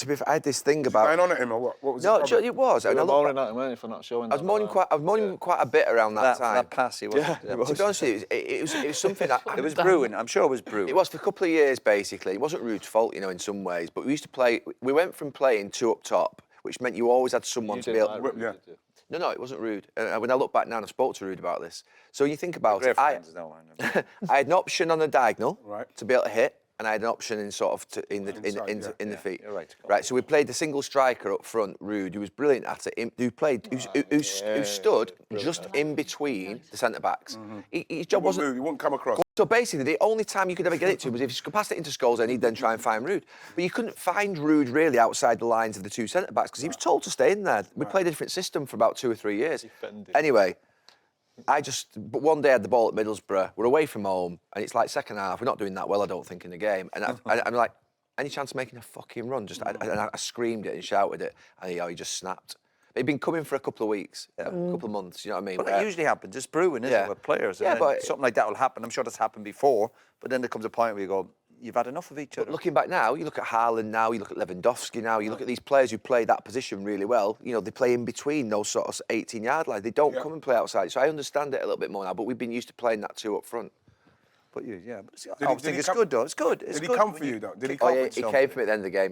To be fair, I had this thing about... going on at him or what? What was No, it? it was. You were moaning at him, weren't you, for not showing that? I was moaning quite a bit around that time. That pass, he was. Yeah, to be honest with you, it was something that... It was brewing. I'm sure it was brewing. It was for a couple of years, basically. It wasn't Ruud's fault, you know, in some ways. But we used to play... We went from playing 2 up top, which meant you always had someone to be able... No, it wasn't Ruud. When I look back now, and I spoke to Ruud about this. So you think about it, I had an option on the diagonal to be able to hit, and I had an option in sort of in the feet. Right. So we played the single striker up front, Ruud, who was brilliant at it. Who stood just in between the centre backs. His job wasn't. He wouldn't come across. So basically, the only time you could ever get it to was if you could pass it into Scholes, and he'd then try and find Ruud. But you couldn't find Ruud really outside the lines of the 2 centre backs because he was told to stay in there. We played a different system for about 2 or 3 years. Anyway. But one day I had the ball at Middlesbrough, we're away from home, and it's like second half, we're not doing that well, I don't think, in the game. And I'm like, any chance of making a fucking run? I screamed it and shouted it, and he just snapped. He'd been coming for a couple of weeks, a couple of months, you know what I mean? But that usually happens, it's brewing, isn't it, with players? Yeah, but... Something like that will happen, I'm sure that's happened before, but then there comes a point where you go, you've had enough of each other. But looking back now, you look at Haaland now, you look at Lewandowski now, you look at these players who play that position really well. You know, they play in between those sort of 18-yard lines. They don't come and play outside. So I understand it a little bit more now, but we've been used to playing that 2 up front. But I think it's good, though. It's good. Did he come for you, though? Did he come for you? He came for me at the end of the game,